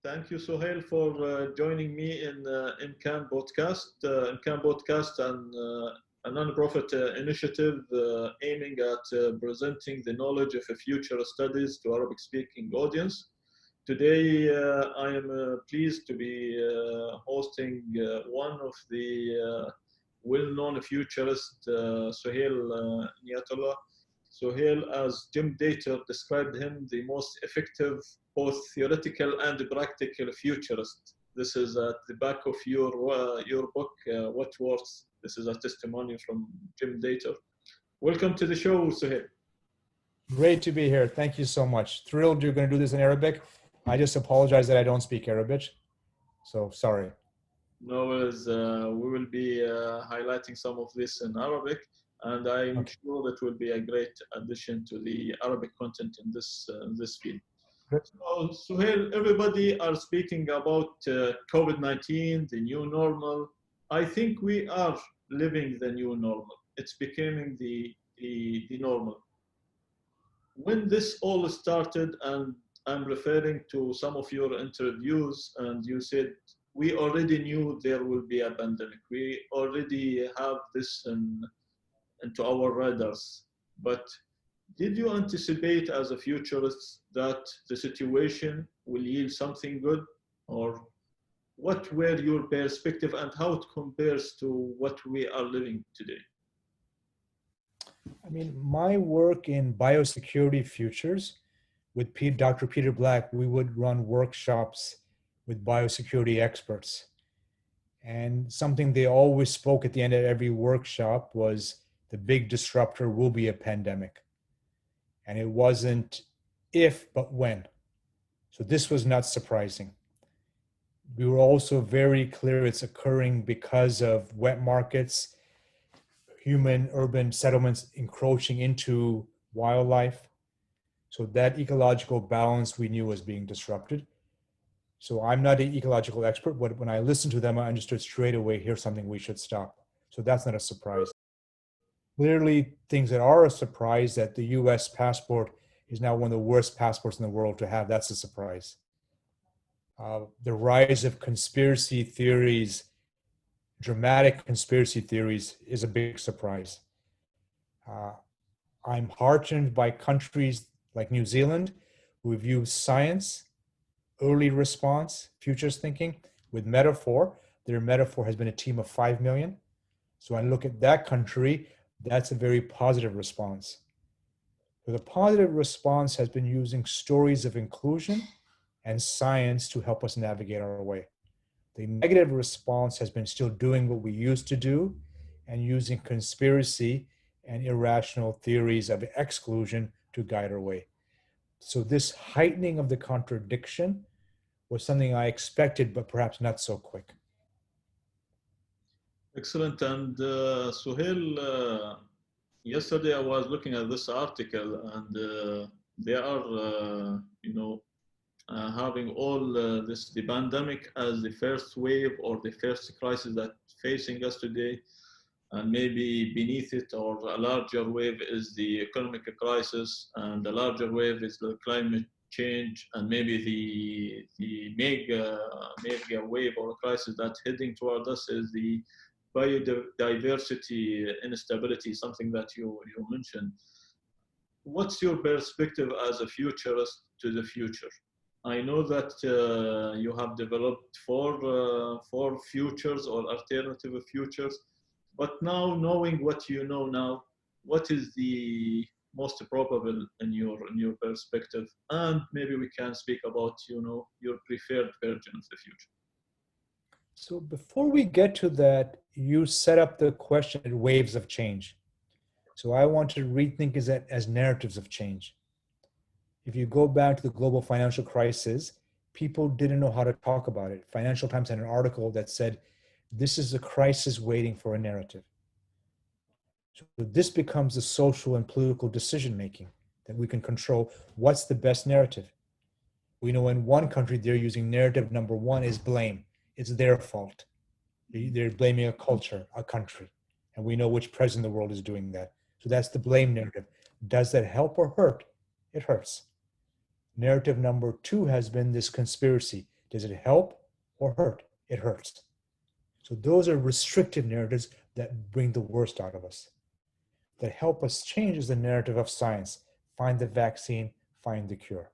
Thank you, Sohail, for joining me in EMKAN Podcast. EMKAN Podcast, a non-profit initiative aiming at presenting the knowledge of future studies to Arabic-speaking audience. Today, I am pleased to be hosting one of the well-known futurists, Sohail Inayatullah. Sohail, as Jim Dater described him, the most effective, both theoretical and practical futurist. This is at the back of your book, What Worth. This is a testimony from Jim Dater. Welcome to the show, Sohail. Great to be here. Thank you so much. Thrilled you're going to do this in Arabic. I just apologize that I don't speak Arabic. So sorry. No worries. We will be highlighting some of this in Arabic. And I'm sure that will be a great addition to the Arabic content in this field. So, Sohail, everybody are speaking about COVID-19, the new normal. I think we are living the new normal. It's becoming the normal. When this all started, and I'm referring to some of your interviews, and you said, we already knew there will be a pandemic. We already have this into our radars. But did you anticipate as a futurist that the situation will yield something good? Or what were your perspective and how it compares to what we are living today? I mean, my work in biosecurity futures with Dr. Peter Black, we would run workshops with biosecurity experts. And something they always spoke at the end of every workshop was the big disruptor will be a pandemic. And it wasn't if, but when. So this was not surprising. We were also very clear it's occurring because of wet markets, human urban settlements encroaching into wildlife. So that ecological balance we knew was being disrupted. So I'm not an ecological expert, but when I listened to them, I understood straight away, here's something we should stop. So that's not a surprise. Clearly, things that are a surprise, that the US passport is now one of the worst passports in the world to have, that's a surprise. The rise of conspiracy theories, dramatic conspiracy theories, is a big surprise. I'm heartened by countries like New Zealand who view science, early response, futures thinking with metaphor. Their metaphor has been a team of 5 million. So I look at that country, that's a very positive response. So the positive response has been using stories of inclusion and science to help us navigate our way. The negative response has been still doing what we used to do and using conspiracy and irrational theories of exclusion to guide our way. So this heightening of the contradiction was something I expected, but perhaps not so quick. Excellent. And Sohail, yesterday I was looking at this article, and they are, having all the pandemic as the first wave or the first crisis that's facing us today. And maybe beneath it, or a larger wave, is the economic crisis, and the larger wave is the climate change, and maybe the mega wave or crisis that's heading toward us is the biodiversity instability, something that you mentioned. What's your perspective as a futurist to the future? I know that you have developed four futures or alternative futures, but now knowing what you know now, what is the most probable in your perspective? And maybe we can speak about your preferred version of the future. So before we get to that, you set up the question at waves of change. So I want to rethink it as narratives of change. If you go back to the global financial crisis, people didn't know how to talk about it. Financial Times had an article that said, this is a crisis waiting for a narrative. So this becomes the social and political decision-making that we can control. What's the best narrative? We know in one country, they're using narrative number one is blame. It's their fault. They're blaming a culture, a country. And we know which president in the world is doing that. So that's the blame narrative. Does that help or hurt? It hurts. Narrative number two has been this conspiracy. Does it help or hurt? It hurts. So those are restrictive narratives that bring the worst out of us. That help us change is the narrative of science. Find the vaccine, find the cure.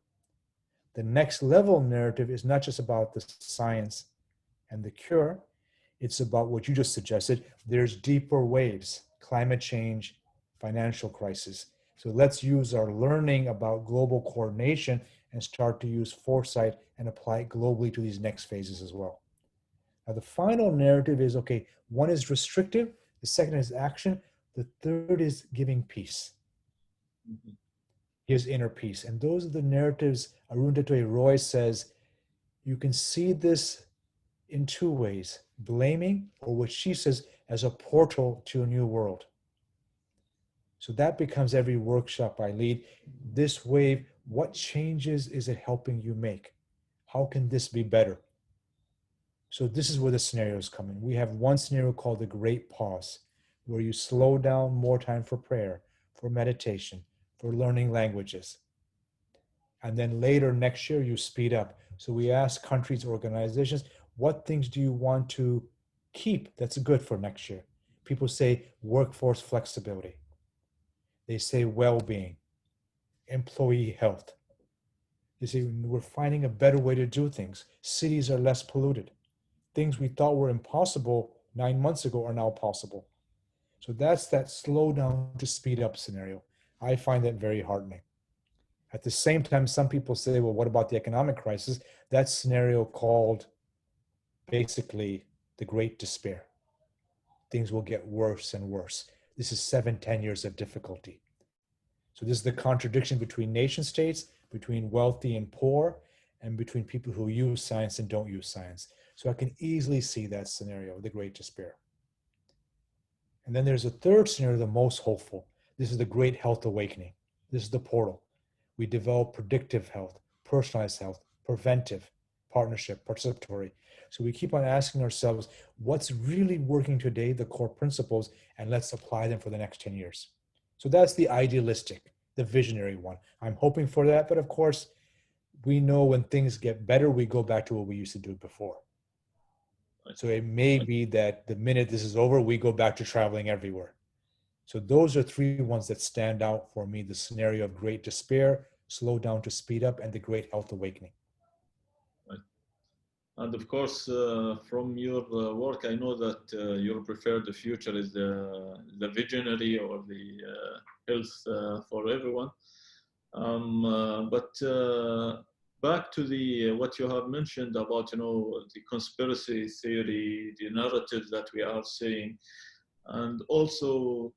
The next level narrative is not just about the science and the cure. It's about what you just suggested. There's deeper waves, climate change, financial crisis. So let's use our learning about global coordination and start to use foresight and apply it globally to these next phases as well. Now, the final narrative is, okay, one is restrictive, the second is action, the third is giving peace. Mm-hmm. Gives inner peace. And those are the narratives. Arundhati Roy says, you can see this in two ways, blaming, or what she says, as a portal to a new world. So that becomes every workshop I lead. This wave, what changes is it helping you make? How can this be better? So this is where the scenarios come in. We have one scenario called the Great Pause, where you slow down, more time for prayer, for meditation, for learning languages. And then later next year, you speed up. So we ask countries, organizations, what things do you want to keep that's good for next year? People say workforce flexibility. They say well-being, employee health. They say we're finding a better way to do things. Cities are less polluted. Things we thought were impossible 9 months ago are now possible. So that's that slow down to speed up scenario. I find that very heartening. At the same time, some people say, well, what about the economic crisis? That scenario called basically the Great Despair. Things will get worse and worse. This is 7-10 years of difficulty. So this is the contradiction between nation states, between wealthy and poor, and between people who use science and don't use science. So I can easily see that scenario, the Great Despair. And then there's a third scenario, the most hopeful. This is the Great Health Awakening. This is the portal. We develop predictive health, personalized health, preventive, partnership, participatory. So we keep on asking ourselves, what's really working today, the core principles, and let's apply them for the next 10 years. So that's the idealistic, the visionary one. I'm hoping for that, but of course, we know when things get better, we go back to what we used to do before. So it may be that the minute this is over, we go back to traveling everywhere. So those are three ones that stand out for me: the scenario of great despair, slow down to speed up, and the great health awakening. Right. And of course, from your work, I know that your preferred future is the visionary or the health for everyone. But back to the what you have mentioned about the conspiracy theory, the narrative that we are seeing, and also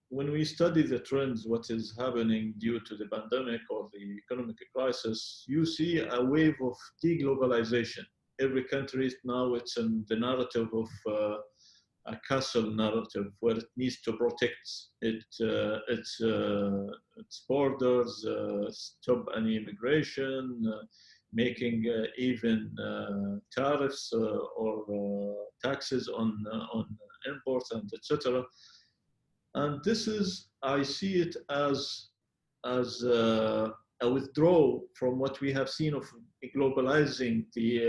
when we study the trends, what is happening due to the pandemic or the economic crisis, you see a wave of deglobalization. Every country now, it's in the narrative of a castle narrative where it needs to protect its borders, stop any immigration, making even tariffs or taxes on imports and etc. And this is, I see it as a withdrawal from what we have seen of globalizing the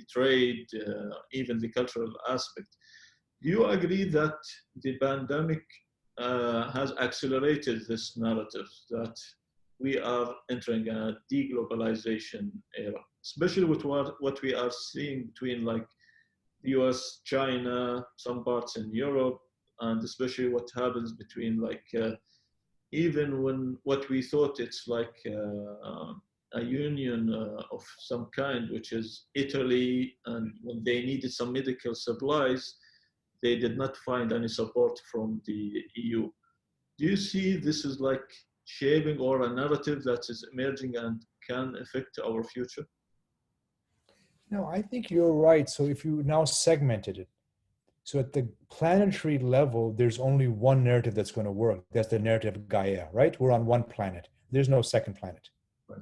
trade, even the cultural aspect. Do you agree that the pandemic has accelerated this narrative that we are entering a deglobalization era, especially with what we are seeing between like the US, China, some parts in Europe, and especially what happens between like even when what we thought it's like a union of some kind, which is Italy, and when they needed some medical supplies, they did not find any support from the EU. Do you see this is like shaping or a narrative that is emerging and can affect our future? No, I think you're right. So if you now segmented it, so at the planetary level, there's only one narrative that's going to work. That's the narrative of Gaia, right? We're on one planet. There's no second planet. Right.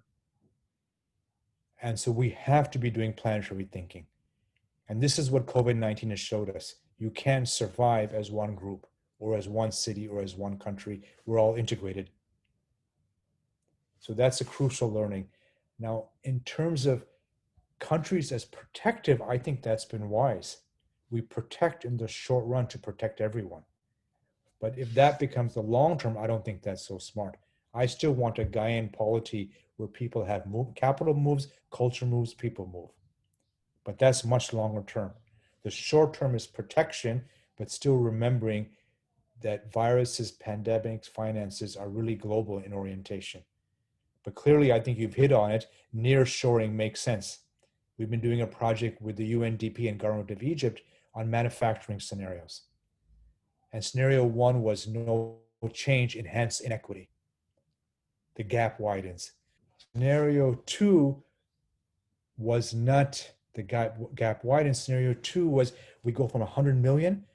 And so we have to be doing planetary thinking. And this is what COVID-19 has showed us. You can't survive as one group or as one city or as one country. We're all integrated. So that's a crucial learning. Now, in terms of countries as protective, I think that's been wise. We protect in the short run to protect everyone. But if that becomes the long term, I don't think that's so smart. I still want a Gaian polity where people have capital moves, culture moves, people move. But that's much longer term. The short term is protection, but still remembering that viruses, pandemics, finances are really global in orientation. But clearly, I think you've hit on it. Nearshoring makes sense. We've been doing a project with the UNDP and government of Egypt on manufacturing scenarios. And scenario one was no change, enhance inequity. The gap widens. Scenario two was not the gap widens. Scenario two was we go from 100 million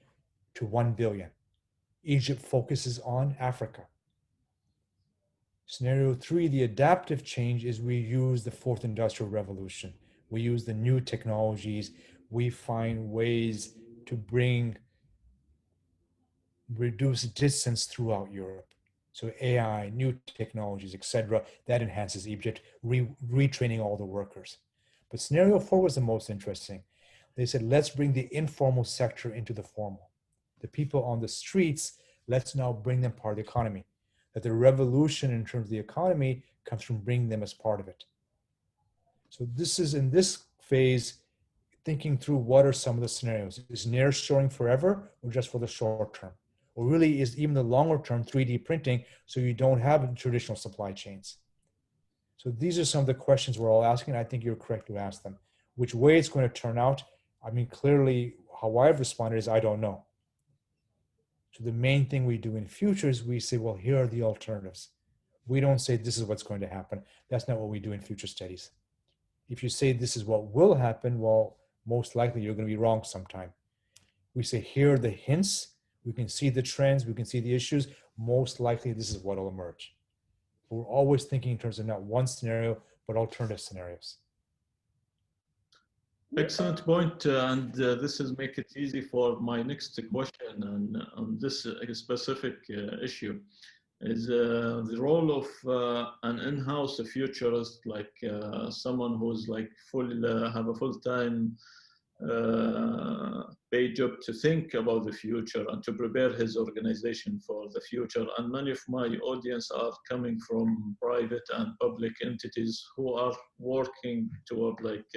to 1 billion. Egypt focuses on Africa. Scenario three, the adaptive change, is we use the fourth industrial revolution. We use the new technologies. We find ways to reduce distance throughout Europe. So AI, new technologies, etc., that enhances Egypt, retraining all the workers. But scenario four was the most interesting. They said, let's bring the informal sector into the formal. The people on the streets, let's now bring them part of the economy. That the revolution in terms of the economy comes from bringing them as part of it. So this is in this phase, thinking through what are some of the scenarios. Is nearshoring forever or just for the short term? Or really is even the longer term 3D printing so you don't have traditional supply chains? So these are some of the questions we're all asking. I think you're correct to ask them. Which way it's going to turn out, I mean, clearly how I've responded is I don't know. So the main thing we do in futures, we say, well, here are the alternatives. We don't say this is what's going to happen. That's not what we do in future studies. If you say this is what will happen, well, most likely you're going to be wrong sometime. We say, here are the hints. We can see the trends. We can see the issues. Most likely this is what will emerge. But we're always thinking in terms of not one scenario, but alternative scenarios. Excellent point, and this is make it easy for my next question on this specific issue. Is the role of an in-house futurist, like someone who's like have a full-time paid job to think about the future and to prepare his organization for the future. And many of my audience are coming from private and public entities who are working toward like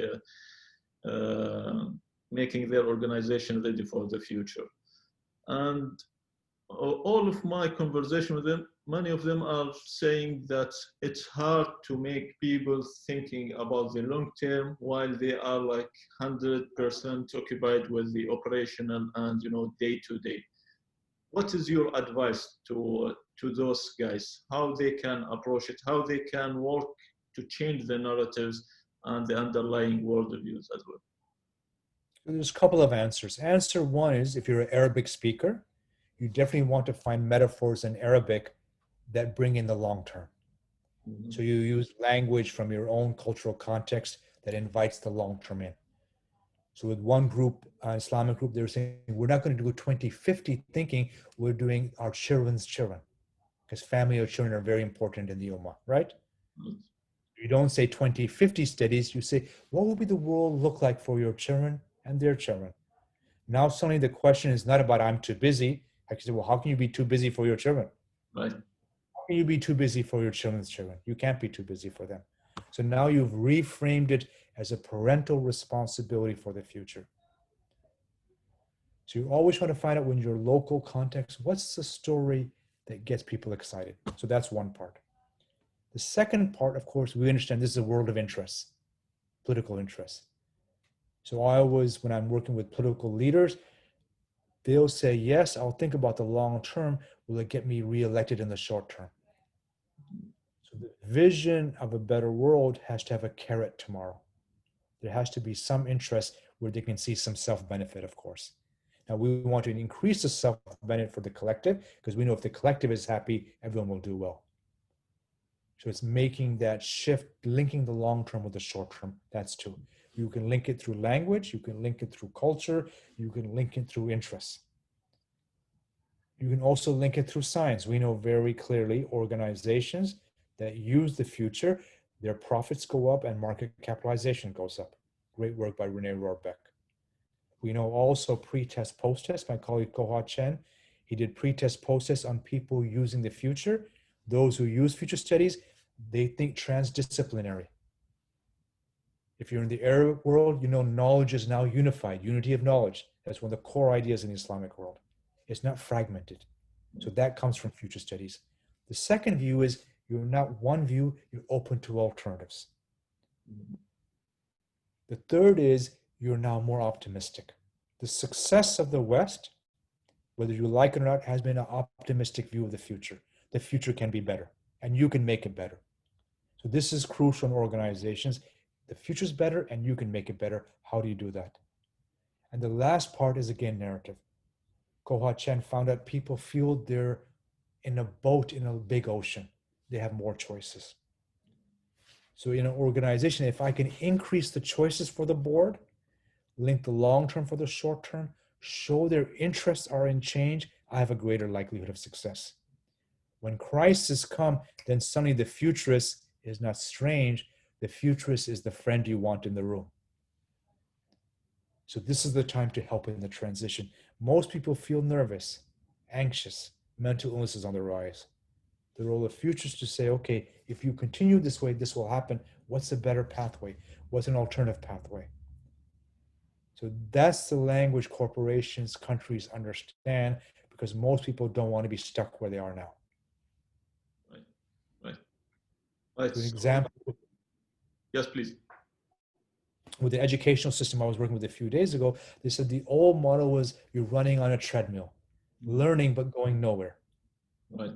making their organization ready for the future. And all of my conversation with them, many of them are saying that it's hard to make people thinking about the long term while they are like 100% occupied with the operational and day to day. What is your advice to those guys? How they can approach it? How they can work to change the narratives and the underlying worldviews as well? There's a couple of answers. Answer one is if you're an Arabic speaker, you definitely want to find metaphors in Arabic that bring in the long term. Mm-hmm. So you use language from your own cultural context that invites the long term in. So with one group, Islamic group, they were saying, we're not going to do 2050 thinking, we're doing our children's children. Because family or children are very important in the Ummah, right? Mm-hmm. You don't say 2050 studies, you say, what will be the world look like for your children and their children? Now suddenly the question is not about I'm too busy. I can say, well, how can you be too busy for your children? Right. How can you be too busy for your children's children? You can't be too busy for them. So now you've reframed it as a parental responsibility for the future. So you always want to find out, when your local context, what's the story that gets people excited? So that's one part. The second part, of course, we understand this is a world of interests, political interests. So I always, when I'm working with political leaders, they'll say, yes, I'll think about the long term. Will it get me reelected in the short term? So the vision of a better world has to have a carrot tomorrow. There has to be some interest where they can see some self-benefit, of course. Now, we want to increase the self-benefit for the collective, because we know if the collective is happy, everyone will do well. So it's making that shift, linking the long term with the short term. That's two. You can link it through language, you can link it through culture, you can link it through interests. You can also link it through science. We know very clearly organizations that use the future, their profits go up and market capitalization goes up. great work by Rene Rohrbeck. We know also pre-test, post-test. My colleague Kohua Chen, he did pre-test, post-test on people using the future. Those who use future studies, they think transdisciplinary. If you're in the Arab world, you know knowledge is now unified, unity of knowledge. That's one of the core ideas in the Islamic world. It's not fragmented. So that comes from future studies. The second view is you're not one view, you're open to alternatives. The third is you're now more optimistic. The success of the West, whether you like it or not, has been an optimistic view of the future. The future can be better, and you can make it better. So this is crucial in organizations. The future's better, and you can make it better. How do you do that? And the last part is, again, narrative. Kohua Chen found out people feel they're in a boat in a big ocean. They have more choices. So in an organization, if I can increase the choices for the board, link the long term for the short term, show their interests are in change, I have a greater likelihood of success. When crises come, then suddenly the futurist is not strange. The futurist is the friend you want in the room. So this is the time to help in the transition. Most people feel nervous, anxious, mental illness is on the rise. The role of futurists to say, okay, if you continue this way, this will happen. What's a better pathway? What's an alternative pathway? So that's the language corporations, countries understand, because most people don't want to be stuck where they are now. Right. So an example. Yes, please. With the educational system I was working with a few days ago, they said the old model was you're running on a treadmill, learning but going nowhere. Right.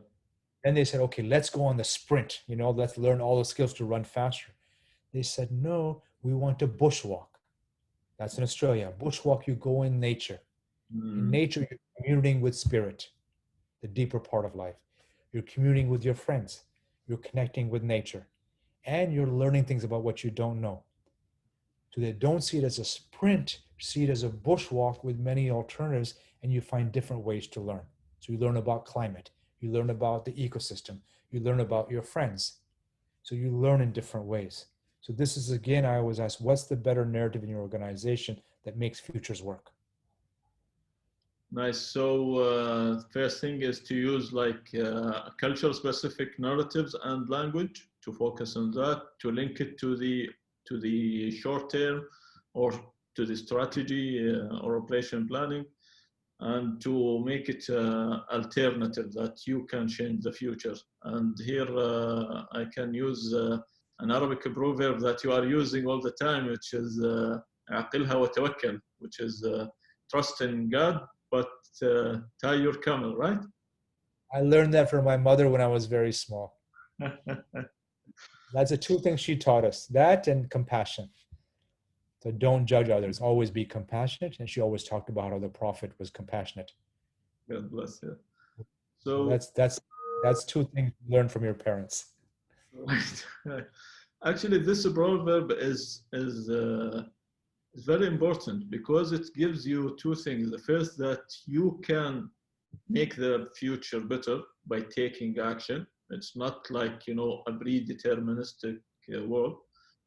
Then they said, okay, let's go on the sprint. Let's learn all the skills to run faster. They said, no, we want to bushwalk. That's in Australia. Bushwalk, you go in nature. In nature, you're communing with spirit, the deeper part of life. You're communing with your friends. You're connecting with nature. And you're learning things about what you don't know. So they don't see it as a sprint, see it as a bushwalk with many alternatives, and you find different ways to learn. So you learn about climate. You learn about the ecosystem. You learn about your friends. So you learn in different ways. So this is, again, I always ask, what's the better narrative in your organization that makes futures work? Nice. So first thing is to use cultural specific narratives and language, to focus on that, to link it to the short term or to the strategy or operation planning, and to make it alternative that you can change the future. And here I can use an Arabic proverb that you are using all the time, which is عقلها وتوكل, which is trust in God, but tie your camel, right? I learned that from my mother when I was very small. That's the two things she taught us, that and compassion. So don't judge others, always be compassionate. And she always talked about how the Prophet was compassionate. God bless you. So that's two things you learn from your parents. Right. Actually, this proverb is very important because it gives you two things. The first, that you can make the future better by taking action. It's not like, a predeterministic world.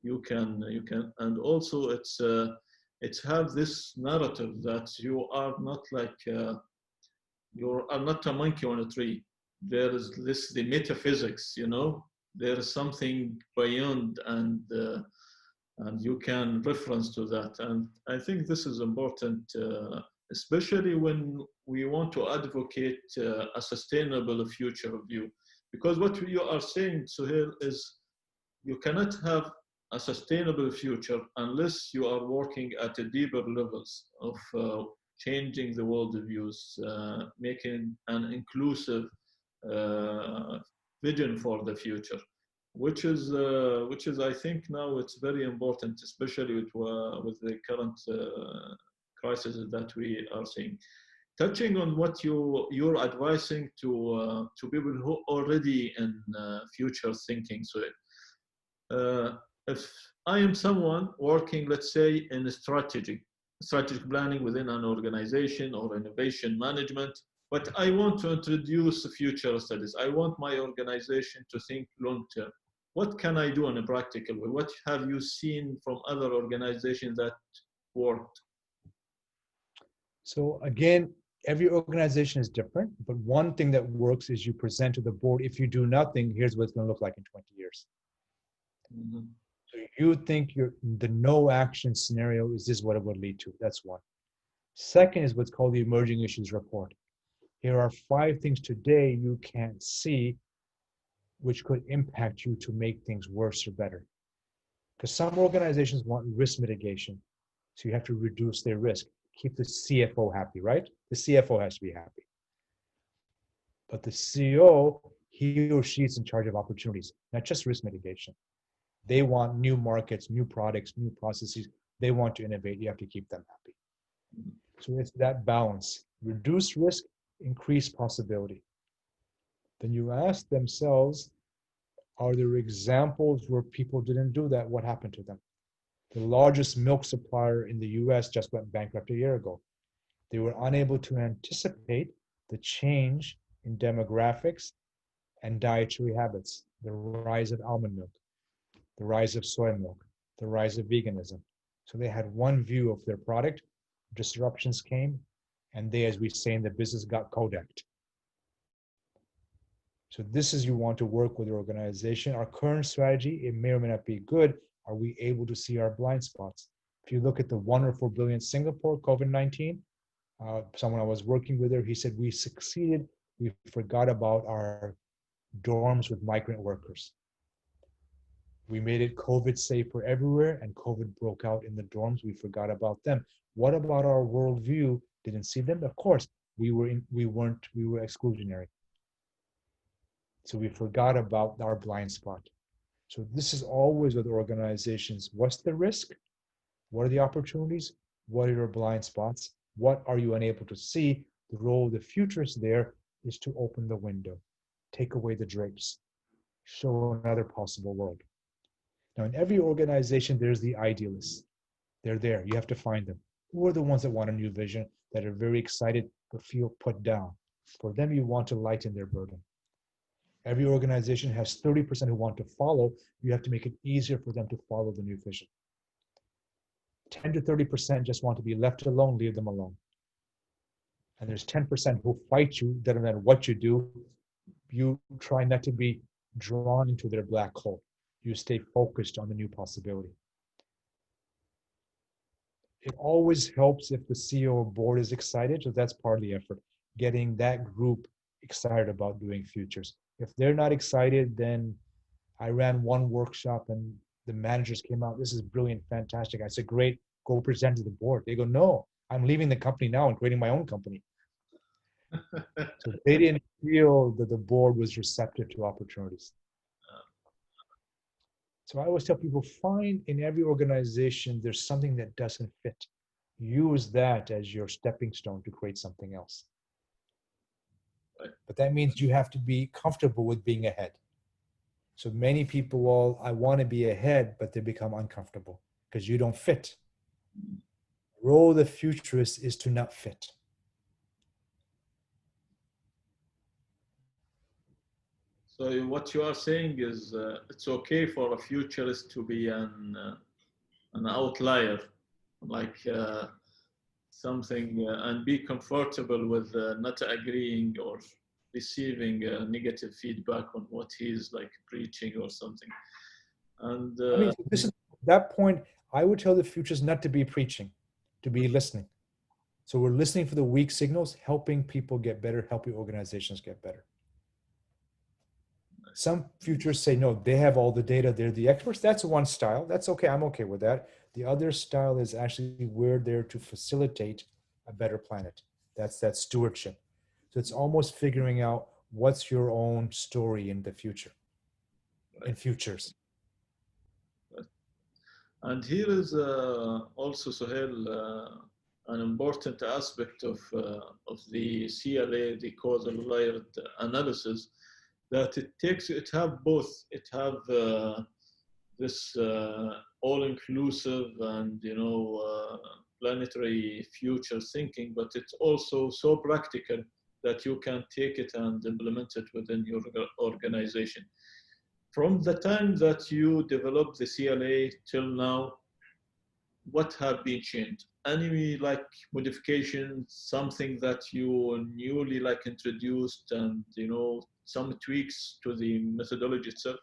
You can, and also it's have this narrative that you are not you are not a monkey on a tree. There is the metaphysics, there is something beyond, and you can reference to that. And I think this is important, especially when we want to advocate a sustainable future view. Because what you are saying, Sohail, is you cannot have a sustainable future unless you are working at a deeper levels of changing the world views, making an inclusive vision for the future, which is I think now it's very important, especially with the current crisis that we are seeing. Touching on what you're advising to people who already in future thinking. So if I am someone working, let's say, in strategic planning within an organization or innovation management, but I want to introduce future studies. I want my organization to think long term. what can I do in a practical way? What have you seen from other organizations that worked? So again, every organization is different, but one thing that works is you present to the board, if you do nothing, here's what it's going to look like in 20 years. Mm-hmm. So you think the no action scenario is this what it would lead to? That's one. Second is what's called the emerging issues report. Here are 5 things today you can't see which could impact you to make things worse or better. Because some organizations want risk mitigation. So you have to reduce their risk. Keep the CFO happy, right? The CFO has to be happy. But the CEO, he or she is in charge of opportunities, not just risk mitigation. They want new markets, new products, new processes. They want to innovate. You have to keep them happy. So it's that balance. Reduce risk, increase possibility. Then you ask themselves, are there examples where people didn't do that? What happened to them? The largest milk supplier in the US just went bankrupt a year ago. They were unable to anticipate the change in demographics and dietary habits, the rise of almond milk, the rise of soy milk, the rise of veganism. So they had one view of their product, disruptions came, and they, as we say in the business, got Kodaked. So this is, you want to work with your organization. Our current strategy, it may or may not be good. Are we able to see our blind spots? If you look at the 1 or 4 billion Singapore COVID-19, someone I was working with there, he said, we succeeded. We forgot about our dorms with migrant workers. We made it COVID safer everywhere, and COVID broke out in the dorms. We forgot about them. What about our worldview? Didn't see them? Of course, we were exclusionary. So we forgot about our blind spot. So this is always with organizations. What's the risk? What are the opportunities? What are your blind spots? What are you unable to see? The role of the futurist there is to open the window, take away the drapes, show another possible world. Now, in every organization, there's the idealists. They're there. You have to find them. Who are the ones that want a new vision, that are very excited but feel put down? For them, you want to lighten their burden. Every organization has 30% who want to follow. You have to make it easier for them to follow the new vision. 10 to 30% just want to be left alone, leave them alone. And there's 10% who fight you, doesn't matter what you do. You try not to be drawn into their black hole. You stay focused on the new possibility. It always helps if the CEO or board is excited, so that's part of the effort, getting that group excited about doing futures. If they're not excited, then I ran one workshop and the managers came out, this is brilliant, fantastic. I said, great, go present to the board. They go, no, I'm leaving the company now and creating my own company. So they didn't feel that the board was receptive to opportunities. So I always tell people, find in every organization, there's something that doesn't fit. Use that as your stepping stone to create something else. But that means you have to be comfortable with being ahead. So many people, well, I want to be ahead, but they become uncomfortable because you don't fit. The role of the futurist is to not fit. So what you are saying is it's okay for a futurist to be an outlier, like something, and be comfortable with not agreeing or receiving negative feedback on what he's like preaching or something. And I mean, this is that point. I would tell the futurists not to be preaching, to be listening. So we're listening for the weak signals, helping people get better, helping organizations get better. Some futurists say, no, they have all the data, they're the experts. That's one style. That's okay. I'm okay with that. The other style is actually we're there to facilitate a better planet. That's that stewardship. So it's almost figuring out what's your own story in the future, in futures. And here is also, Sohail, an important aspect of the CLA, the causal layered analysis, that it have both. It have this all-inclusive and planetary future thinking, but it's also so practical that you can take it and implement it within your organization. From the time that you developed the CLA till now, what have been changed? Any like modification, something that you newly like introduced, and some tweaks to the methodology itself?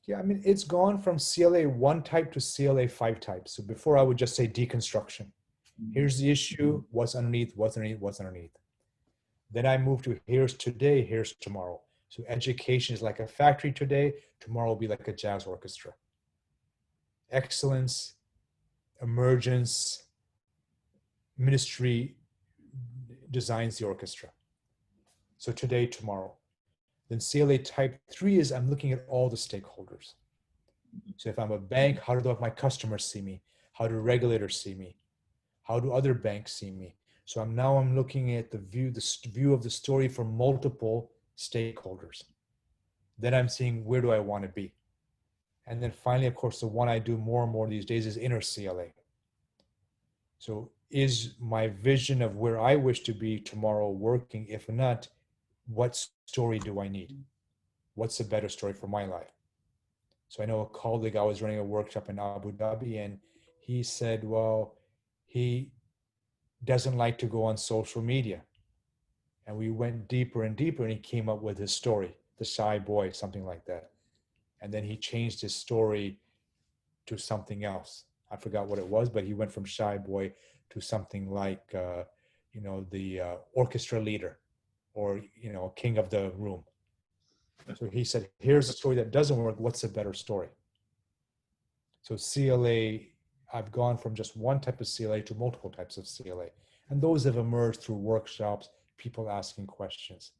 Yeah, I mean, it's gone from CLA 1 type to CLA 5 type. So before I would just say deconstruction. Here's the issue, what's underneath, what's underneath, what's underneath. Then I moved to here's today, here's tomorrow. So education is like a factory today, tomorrow will be like a jazz orchestra. Excellence, emergence, ministry designs the orchestra. So today, tomorrow. Then CLA type 3 is I'm looking at all the stakeholders. So if I'm a bank, how do my customers see me? How do regulators see me? How do other banks see me? So I'm looking at the view of the story from multiple stakeholders. Then I'm seeing where do I want to be? And then finally, of course, the one I do more and more these days is inner CLA. So is my vision of where I wish to be tomorrow working? If not, what story do I need? What's a better story for my life? So I know a colleague, I was running a workshop in Abu Dhabi, and he said, well, he doesn't like to go on social media. And we went deeper and deeper, and he came up with his story, the shy boy, something like that. And then he changed his story to something else. I forgot what it was, but he went from shy boy to something like, the orchestra leader, or, king of the room. So he said, here's a story that doesn't work. What's a better story? So CLA, I've gone from just one type of CLA to multiple types of CLA. And those have emerged through workshops, people asking questions.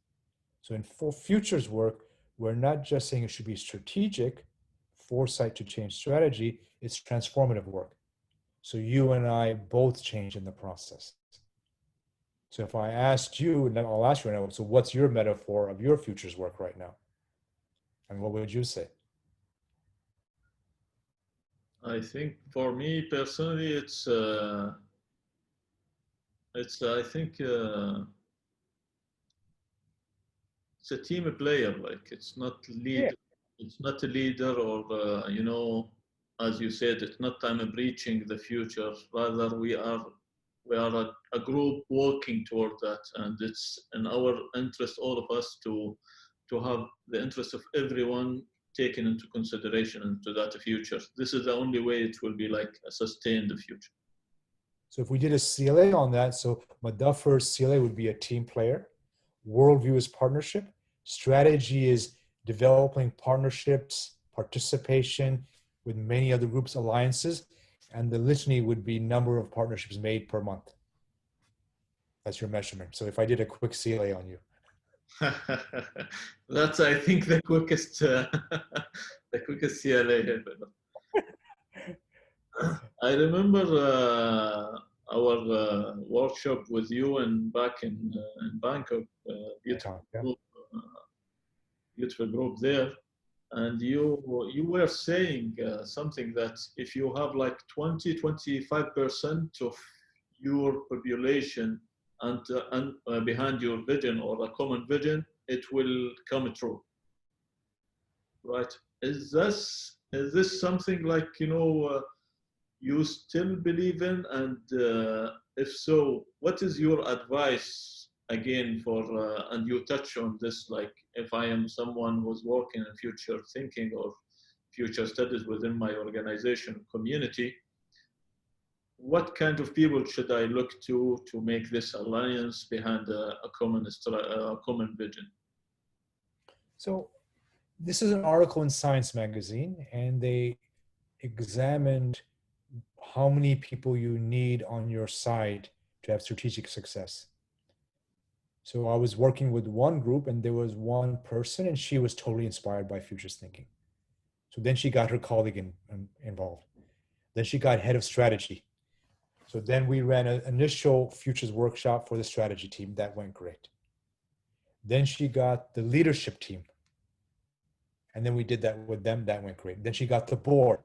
So in futures work, we're not just saying it should be strategic, foresight to change strategy, it's transformative work. So you and I both change in the process. So if I asked you, and then I'll ask you right now, so what's your metaphor of your futures work right now? And what would you say? I think for me personally, it's I think it's a team player. Like it's not lead, Yeah. it's not a leader, or as you said, it's not I'm breaching the future. Rather, we are a group working toward that, and it's in our interest, all of us, to have the interest of everyone taken into consideration into that future. This is the only way it will be like a sustained future. So if we did a CLA on that, so Modafar's CLA would be a team player, worldview is partnership, strategy is developing partnerships, participation with many other groups, alliances, and the litany would be number of partnerships made per month. That's your measurement. So if I did a quick CLA on you. That's, I think, the quickest CLA ever. I remember our workshop with you and back in Bangkok, beautiful group there, and you were saying something that if you have like 20-25% of your population and behind your vision or a common vision, it will come true. Right? Is this something like you still believe in? And if so, what is your advice again for, and you touch on this, like if I am someone who's working in future thinking or future studies within my organization community, what kind of people should I look to make this alliance behind a common vision? So this is an article in Science Magazine, and they examined how many people you need on your side to have strategic success. So I was working with one group, and there was one person, and she was totally inspired by futures thinking. So then she got her colleague involved. Then she got head of strategy. So then we ran an initial futures workshop for the strategy team. That went great. Then she got the leadership team. And then we did that with them. That went great. Then she got the board.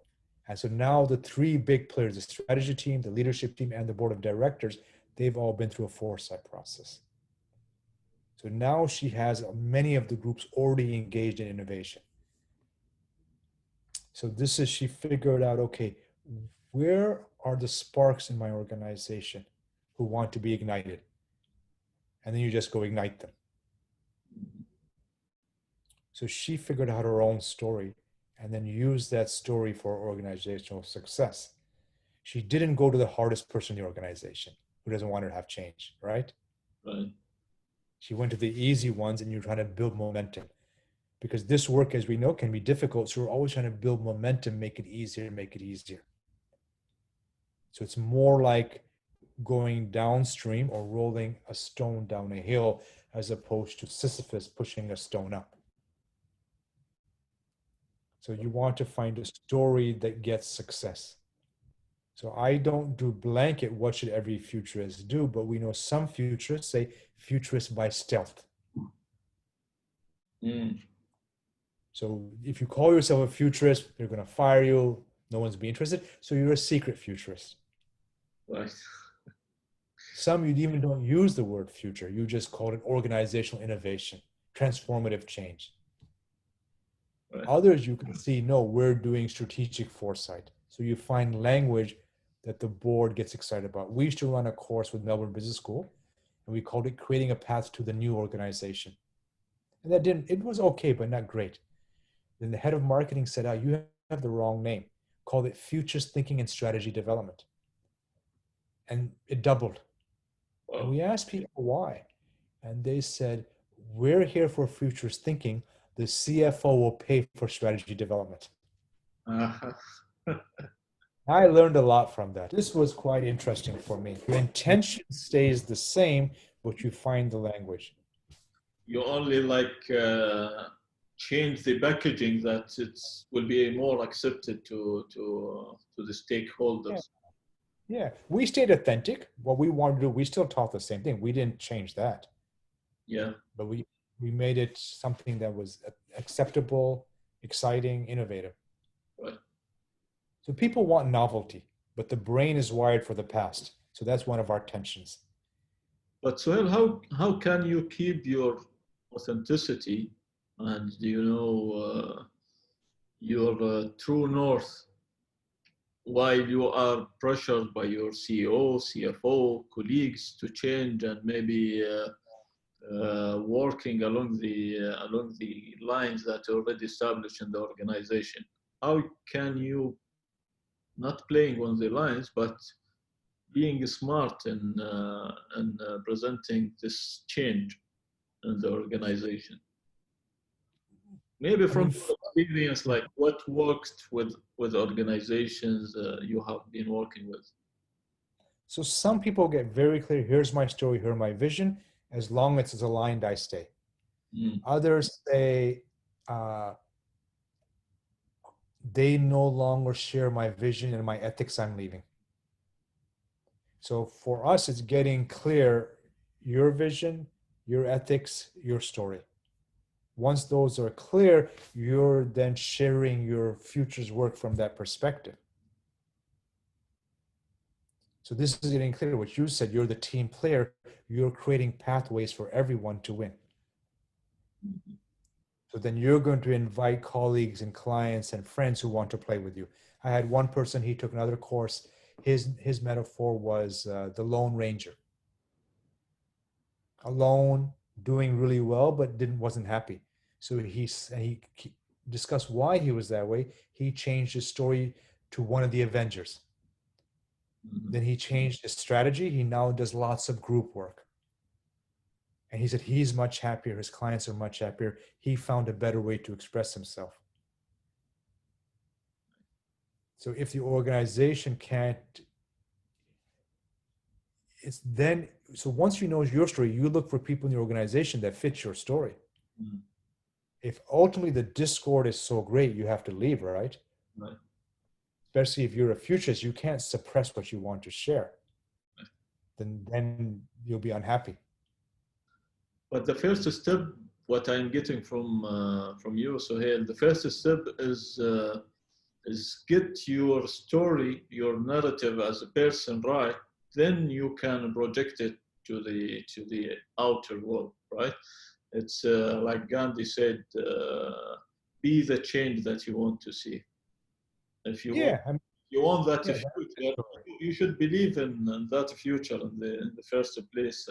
And so now the three big players, the strategy team, the leadership team, and the board of directors, they've all been through a foresight process. So now she has many of the groups already engaged in innovation. So this is, she figured out, okay, where are the sparks in my organization who want to be ignited? And then you just go ignite them. So she figured out her own story and then used that story for organizational success. She didn't go to the hardest person in the organization who doesn't want to have change, right? Right. She went to the easy ones, and you're trying to build momentum. Because this work, as we know, can be difficult. So we're always trying to build momentum, make it easier, make it easier. So it's more like going downstream or rolling a stone down a hill as opposed to Sisyphus pushing a stone up. So you want to find a story that gets success. So I don't do blanket, what should every futurist do? But we know some futurists say futurist by stealth. Mm. So if you call yourself a futurist, they're going to fire you. No one's be interested. So you're a secret futurist. Right. Some you even don't use the word future. You just call it organizational innovation, transformative change. Right. Others you can see, no, we're doing strategic foresight. So you find language that the board gets excited about. We used to run a course with Melbourne Business School, and we called it Creating a Path to the New Organization. And it was okay, but not great. Then the head of marketing said, you have the wrong name. Called it Futures Thinking and Strategy Development. And it doubled. Wow. And we asked people why. And they said, we're here for futures thinking. The CFO will pay for strategy development. I learned a lot from that. This was quite interesting for me. Your intention stays the same, but you find the language. You only change the packaging that it will be more accepted to the stakeholders. Yeah, we stayed authentic. What we wanted to do, we still taught the same thing. We didn't change that. Yeah. But we made it something that was acceptable, exciting, innovative. Right. So people want novelty, but the brain is wired for the past. So that's one of our tensions. But Sohail, how can you keep your authenticity and your true north while you are pressured by your CEO, CFO, colleagues to change and maybe working along the lines that are already established in the organization? How can you, not playing on the lines, but being smart in presenting this change in the organization? Maybe from experience, like what worked with organizations you have been working with. So some people get very clear, here's my story, here's my vision. As long as it's aligned, I stay. Others say they no longer share my vision and my ethics, I'm leaving. So for us, it's getting clear, your vision, your ethics, your story. Once those are clear, you're then sharing your future's work from that perspective. So this is getting clear. What you said, you're the team player. You're creating pathways for everyone to win. So then you're going to invite colleagues and clients and friends who want to play with you. I had one person, he took another course. His metaphor was the Lone Ranger. Alone, doing really well, but wasn't happy. So he discussed why he was that way. He changed his story to one of the Avengers. Then he changed his strategy. He now does lots of group work. And he said he's much happier. His clients are much happier. He found a better way to express himself. So if the organization can't, so once you know your story, you look for people in the organization that fit your story. If ultimately the discord is so great, you have to leave, right? Right. Especially if you're a futurist, you can't suppress what you want to share. Then you'll be unhappy. But the first step, what I'm getting from you, Sohail, the first step is get your story, your narrative as a person right. Then you can project it to the outer world, right? It's like Gandhi said, be the change that you want to see. If you want, Yeah, I mean, you want that yeah, future, you should believe in that future in the first place,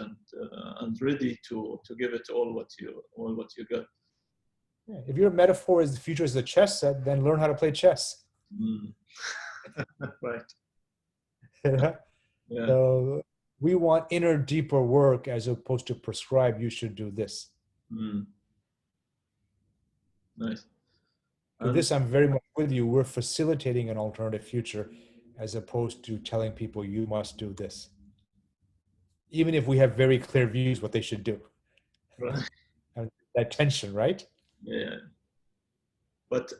and ready to give it all what you got. yeah. If your metaphor is the future is the chess set, then learn how to play chess. Mm. Right. Yeah. So we want inner, deeper work as opposed to prescribe you should do this. Mm. Nice. So And this, I'm very much with you. We're facilitating an alternative future as opposed to telling people you must do this. Even if we have very clear views what they should do. right. And that tension, right? Yeah. But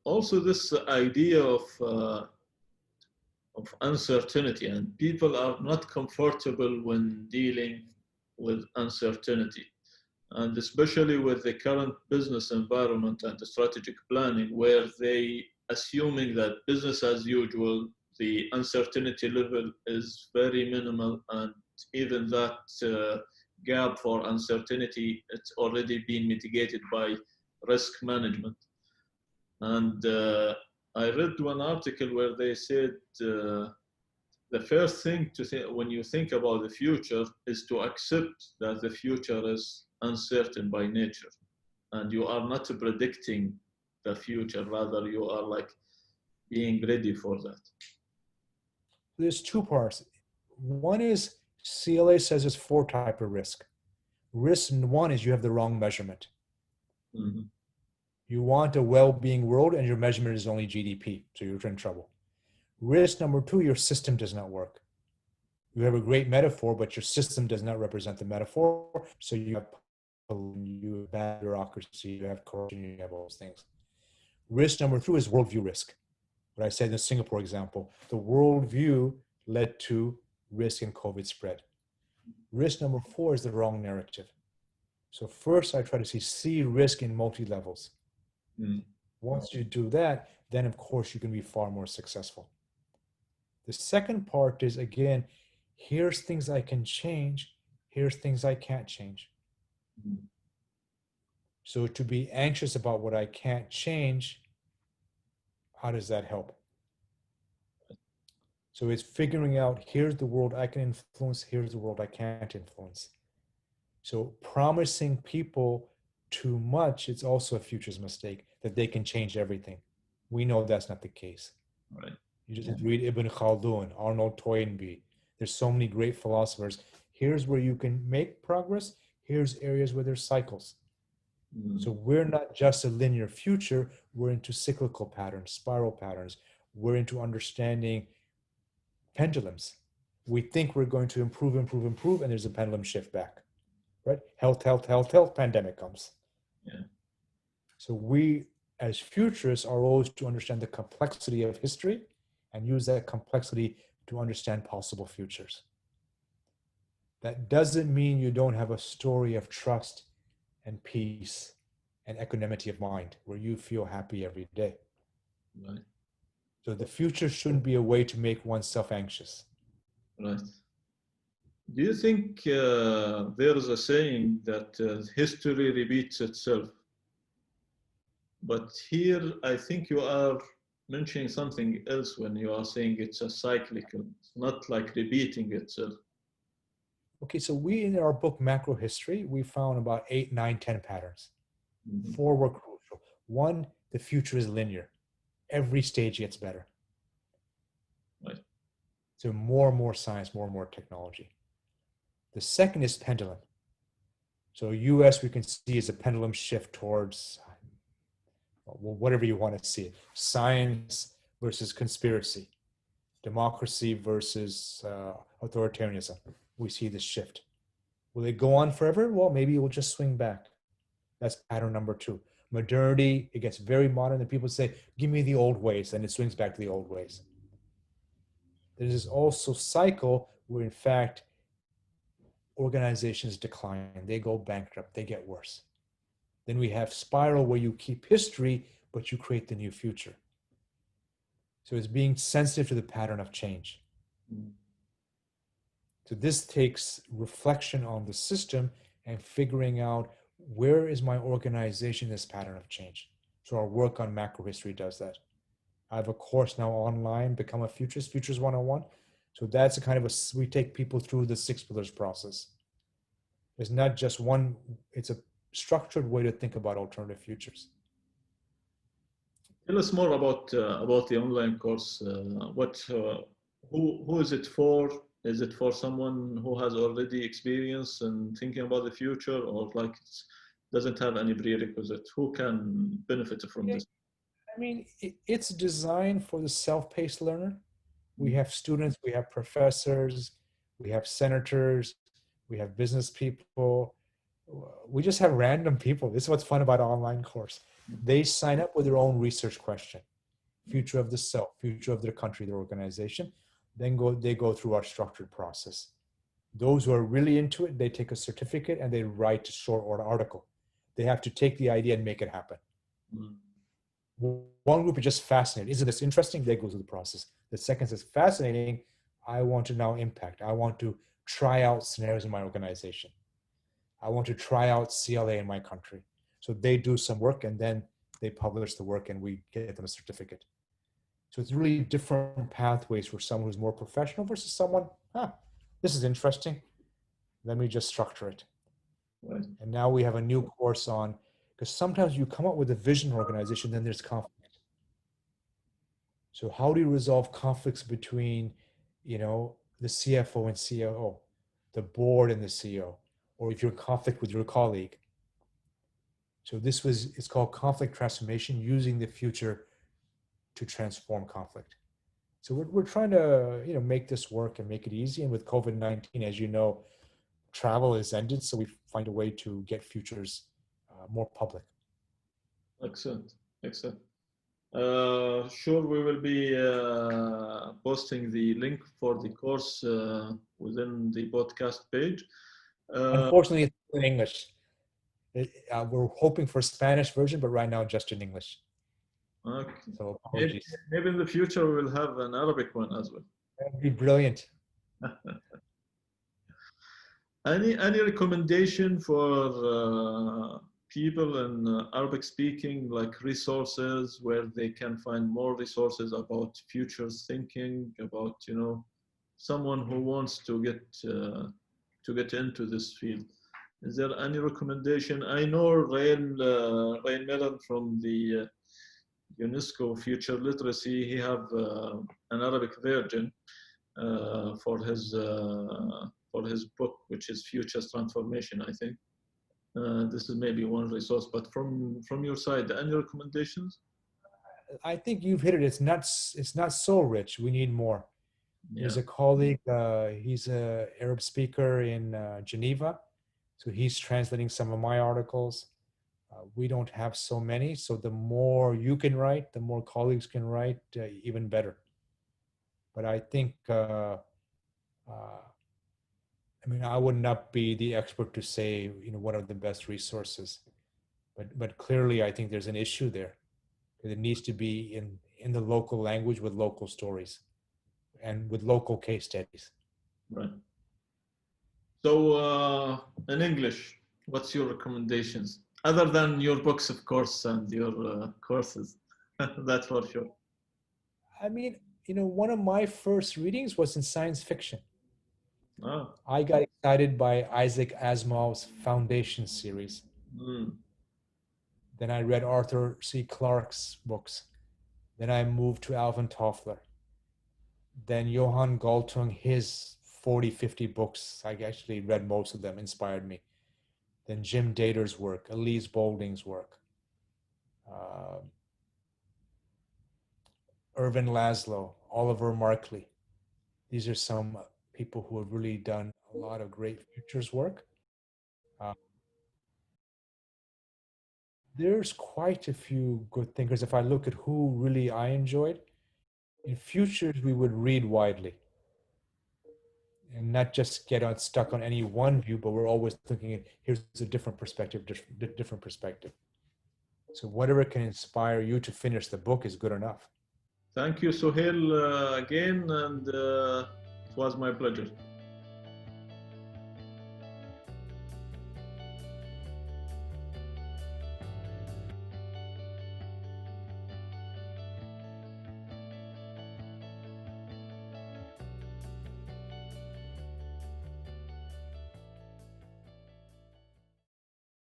also this idea of uncertainty, and people are not comfortable when dealing with uncertainty, and especially with the current business environment and the strategic planning, where they assuming that business as usual, the uncertainty level is very minimal, and even that gap for uncertainty, it's already been mitigated by risk management. And I read one article where they said the first thing to think when you think about the future is to accept that the future is uncertain by nature, and you are not predicting the future, rather you are like being ready for that. There's two parts. One is CLA says there's 4 types of risk. Risk one is you have the wrong measurement. Mm-hmm. You want a well-being world and your measurement is only GDP, so you're in trouble. Risk number 2, your system does not work. You have a great metaphor, but your system does not represent the metaphor, so you have bad bureaucracy, you have corruption, you have all those things. Risk number 3 is worldview risk. What I said in the Singapore example, the worldview led to risk in COVID spread. Risk number 4 is the wrong narrative. So first I try to see risk in multi-levels. Once you do that, then of course you can be far more successful. The second part is, again, here's things I can change, here's things I can't change. So to be anxious about what I can't change, how does that help? So it's figuring out, here's the world I can influence, here's the world I can't influence. So promising people too much, it's also a future's mistake, that they can change everything. We know that's not the case. Right. You just read Ibn Khaldun, Arnold Toynbee. There's so many great philosophers. Here's where you can make progress. Here's areas where there's cycles. So we're not just a linear future. We're into cyclical patterns, spiral patterns. We're into understanding pendulums. We think we're going to improve, and there's a pendulum shift back, right? Health, pandemic comes. Yeah. So we, as futurists, are always to understand the complexity of history and use that complexity to understand possible futures. That doesn't mean you don't have a story of trust and peace and equanimity of mind where you feel happy every day. Right. So the future shouldn't be a way to make oneself anxious. Right. Do you think there is a saying that history repeats itself? But here, I think you are mentioning something else when you are saying it's a cyclical, it's not like repeating itself. Okay, so we, in our book, Macro History, we found about 8, 9, 10 patterns. 4 were crucial. 1, the future is linear. Every stage gets better. Right. So more and more science, more and more technology. The second is pendulum. So US, we can see is a pendulum shift towards, well, whatever you want to see it. Science versus conspiracy. Democracy versus authoritarianism. We see this shift. Will it go on forever? Well, maybe it will just swing back. That's pattern number 2. Modernity, it gets very modern and people say, give me the old ways, and it swings back to the old ways. There's also cycle where, in fact, organizations decline, they go bankrupt, they get worse. Then we have spiral where you keep history, but you create the new future. So it's being sensitive to the pattern of change. So this takes reflection on the system and figuring out, where is my organization in this pattern of change? So our work on macro history does that. I have a course now online, Become a Futurist, Futures 101. So that's a kind of we take people through the 6 pillars process. It's not just one, it's a structured way to think about alternative futures. Tell us more about the online course. Who is it for? Is it for someone who has already experience and thinking about the future, or like it doesn't have any prerequisite? Who can benefit from this? I mean, it's designed for the self-paced learner. We have students, we have professors, we have senators, we have business people. We just have random people. This is what's fun about an online course. They sign up with their own research question, future of the self, future of their country, their organization. Then they go through our structured process. Those who are really into it, they take a certificate and they write a short article. They have to take the idea and make it happen. One group is just fascinated. Isn't this interesting? They go through the process. The second says, fascinating. I want to now impact. I want to try out scenarios in my organization. I want to try out CLA in my country. So they do some work and then they publish the work and we get them a certificate. So it's really different pathways for someone who's more professional versus someone, this is interesting. Let me just structure it. Right. And now we have a new course on, because sometimes you come up with a vision organization, then there's conflict. So how do you resolve conflicts between, the CFO and COO, the board and the CEO, or if you're in conflict with your colleague? So it's called conflict transformation, using the future to transform conflict. So we're trying to, make this work and make it easy. And with COVID-19, as you know, travel is ended. So we find a way to get futures more public. Excellent. Sure, we will be posting the link for the course within the podcast page. Unfortunately, it's in English. We're hoping for a Spanish version, but right now just in English. Okay. So apologies. Maybe in the future we will have an Arabic one as well. That'd be brilliant. Any recommendation for people in Arabic speaking, like resources where they can find more resources about futures thinking, about someone who wants to get into this field? Is there any recommendation? I know Rain Mellon from the UNESCO Future Literacy, he have an Arabic version for his book, which is Futures Transformation, I think. This is maybe one resource, but from your side, any recommendations? I think you've hit it. It's not so rich. We need more. Yeah. There's a colleague, he's an Arab speaker in Geneva, so he's translating some of my articles. We don't have so many, so the more you can write, the more colleagues can write, even better. But I think, I would not be the expert to say, what are the best resources. But clearly, I think there's an issue there. It needs to be in the local language with local stories and with local case studies. Right. So in English, what's your recommendations? Other than your books, of course, and your courses, that's for sure. One of my first readings was in science fiction. Oh. I got excited by Isaac Asimov's Foundation series. Then I read Arthur C. Clarke's books. Then I moved to Alvin Toffler. Then Johann Galtung, his 40, 50 books, I actually read most of them, inspired me. Then Jim Dator's work, Elise Boulding's work, Irvin Laszlo, Oliver Markley. These are some people who have really done a lot of great futures work. There's quite a few good thinkers. If I look at who really I enjoyed, in futures we would read widely and not just get stuck on any one view, but we're always thinking, here's a different perspective. So whatever can inspire you to finish the book is good enough. Thank you, Sohail, again, and it was my pleasure.